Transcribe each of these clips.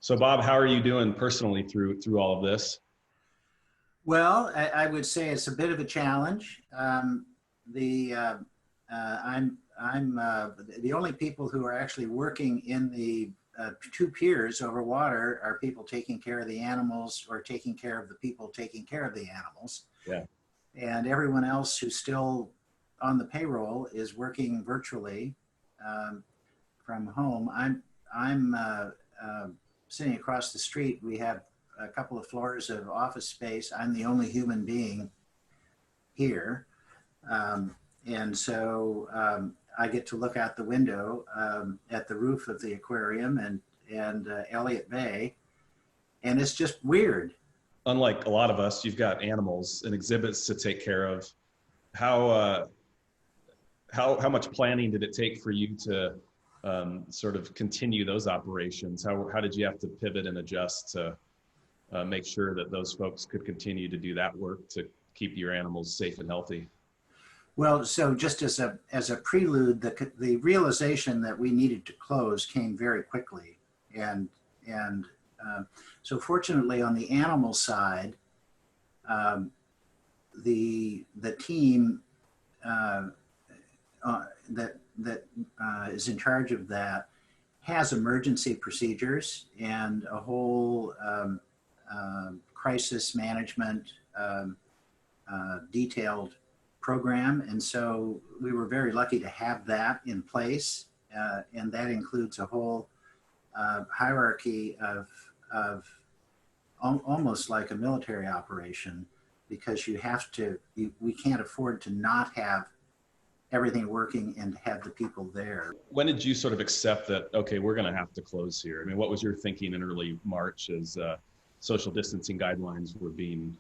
So Bob, how are you doing personally through all of this? Well, I would say it's a bit of a challenge. The I'm the only people who are actually working in the two piers over water are people taking care of the animals or taking care of the people taking care of the animals, Yeah. and everyone else who's still on the payroll is working virtually um, from home. I'm sitting across the street. We have a couple of floors of office space. I'm the only human being here. Um, and so I get to look out the window at the roof of the aquarium and Elliott Bay, and it's just weird. Unlike a lot of us, you've got animals and exhibits to take care of. How how much planning did it take for you to sort of continue those operations? How did you have to pivot and adjust to make sure that those folks could continue to do that work to keep your animals safe and healthy? Well, so just as a prelude, the realization that we needed to close came very quickly, and and uh, so fortunately on the animal side, um, the team uh, that is in charge of that has emergency procedures and a whole crisis management detailed program. And so we were very lucky to have that in place. And that includes a whole hierarchy of almost like a military operation, because we can't afford to not have everything working and have the people there. When did you sort of accept that, okay, we're going to have to close here? I mean, what was your thinking in early March as social distancing guidelines were being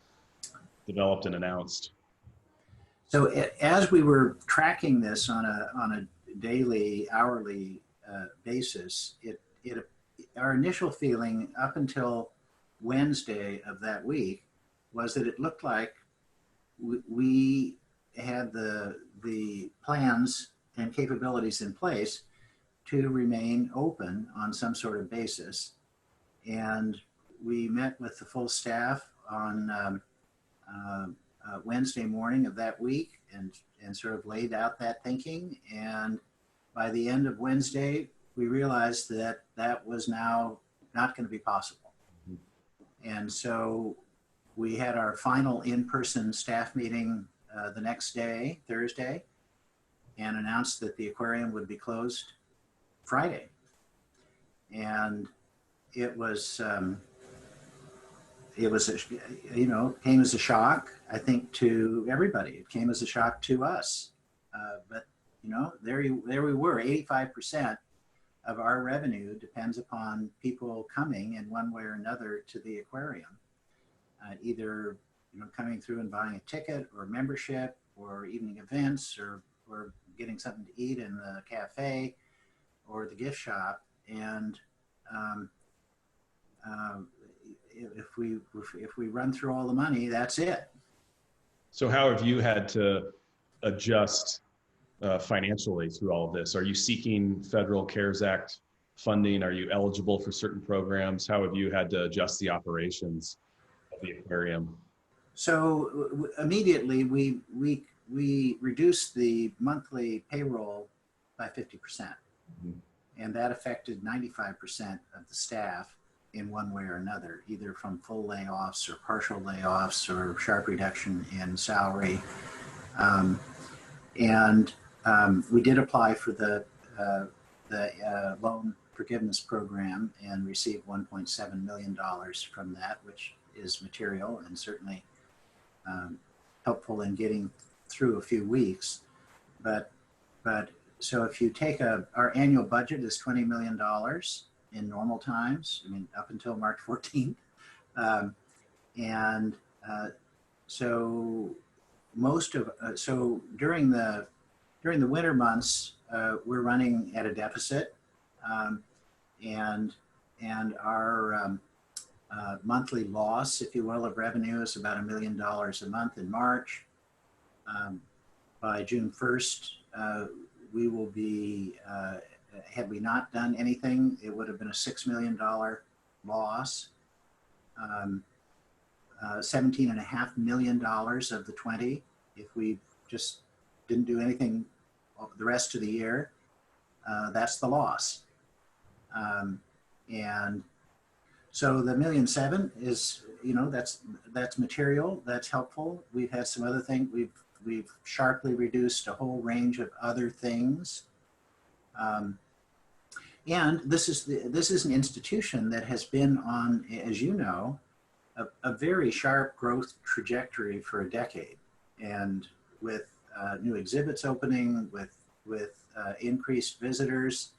developed and announced? So as we were tracking this on a daily, hourly basis, our initial feeling up until Wednesday of that week was that it looked like we had the plans and capabilities in place to remain open on some sort of basis. And we met with the full staff on Wednesday morning of that week and sort of laid out that thinking. And by the end of Wednesday, we realized that that was now not going to be possible. And so we had our final in-person staff meeting the next day, Thursday, and announced that the aquarium would be closed Friday. And it was, came as a shock, I think, to everybody. It came as a shock to us. But, there we were. 85% of our revenue depends upon people coming in one way or another to the aquarium, either coming through and buying a ticket or membership or evening events or getting something to eat in the cafe or the gift shop. And if we run through all the money, that's it. So how have you had to adjust financially through all of this? Are you seeking federal CARES Act funding? Are you eligible for certain programs? How have you had to adjust the operations of the aquarium? So immediately we reduced the monthly payroll by 50%. Mhm. And that affected 95% of the staff in one way or another, either from full layoffs or partial layoffs or sharp reduction in salary. Um, and we did apply for the loan forgiveness program and received $1.7 million from that, which is material and certainly helpful in getting through a few weeks. But so if you take our annual budget is $20 million in normal times, I mean, up until March 14th. And so so during the winter months, we're running at a deficit, and our monthly loss, if you will, of revenue is about $1 million a month in March. By June 1st, we will be, had we not done anything, it would have been a $6 million loss. $17.5 million of the 20, if we just didn't do anything the rest of the year, that's the loss. And so the $1.7 million is, that's material, that's helpful. We've had some other things. We've sharply reduced a whole range of other things. And this is an institution that has been on, as you know, a very sharp growth trajectory for a decade. And with new exhibits opening, with increased visitors.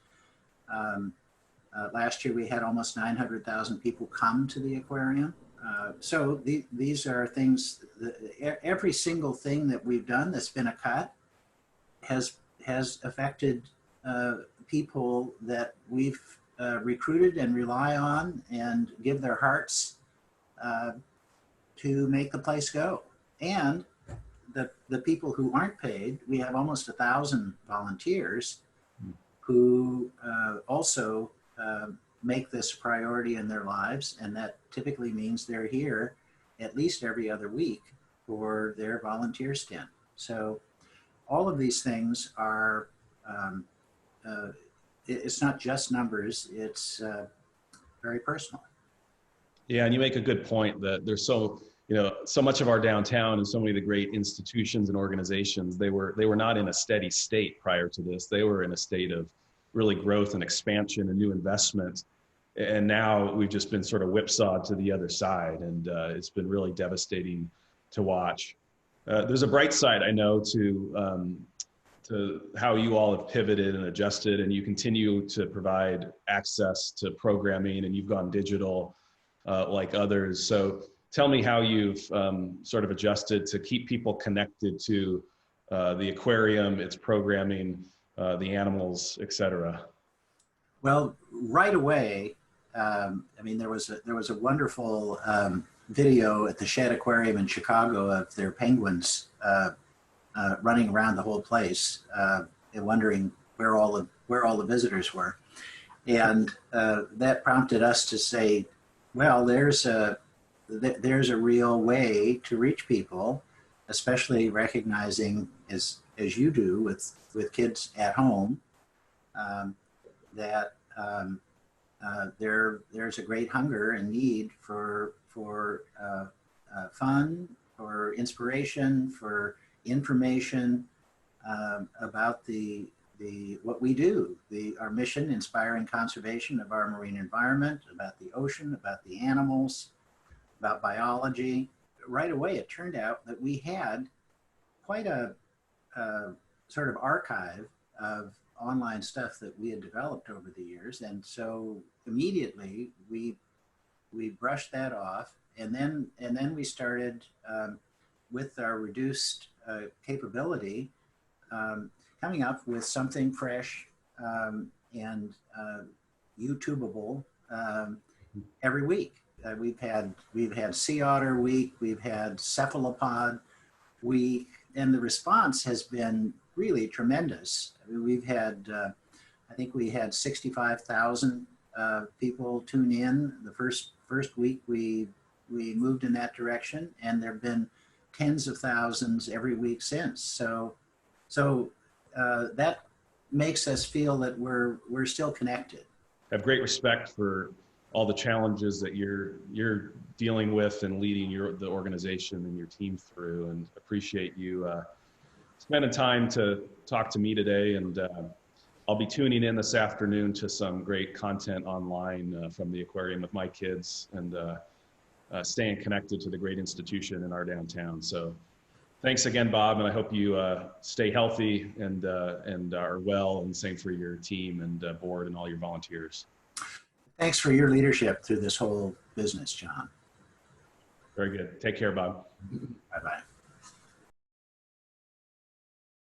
Last year we had almost 900,000 people come to the aquarium. So these are things, every single thing that we've done that's been a cut has affected people that we've recruited and rely on and give their hearts to make the place go. And the people who aren't paid, we have almost 1,000 volunteers who also make this a priority in their lives, and that typically means they're here at least every other week for their volunteer stint. So all of these things are, it's not just numbers, it's very personal. Yeah, and you make a good point that there's so much of our downtown and so many of the great institutions and organizations, they were not in a steady state prior to this. They were in a state of really growth and expansion and new investment. And now we've just been sort of whipsawed to the other side, and it's been really devastating to watch. There's a bright side, I know, to how you all have pivoted and adjusted, and you continue to provide access to programming, and you've gone digital like others. So tell me how you've sort of adjusted to keep people connected to the aquarium, its programming, the animals, et cetera. Well, right away, I mean, there was a wonderful video at the Shed Aquarium in Chicago of their penguins running around the whole place, and wondering where all the visitors were, and that prompted us to say, well, there's a real way to reach people, especially recognizing, as you do with kids at home, that there's a great hunger and need for fun, for inspiration, for information about what we do, our mission, inspiring conservation of our marine environment, about the ocean, about the animals, about biology. Right away, it turned out that we had quite a sort of archive of online stuff that we had developed over the years, and so immediately we brushed that off, and then we started with our reduced capability, coming up with something fresh and YouTubeable every week. We've had Sea Otter Week, we've had Cephalopod Week, and the response has been really tremendous. I mean, we've had, I think we had 65,000 people tune in the first week we moved in that direction, and there have been tens of thousands every week since. So that makes us feel that we're still connected. I have great respect for all the challenges that you're dealing with and leading the organization and your team through, and appreciate you spending time to talk to me today. And I'll be tuning in this afternoon to some great content online from the aquarium with my kids, and staying connected to the great institution in our downtown. So thanks again, Bob, and I hope you stay healthy and are well, and same for your team and board and all your volunteers. Thanks for your leadership through this whole business, John. Very good. Take care, Bob. Bye-bye.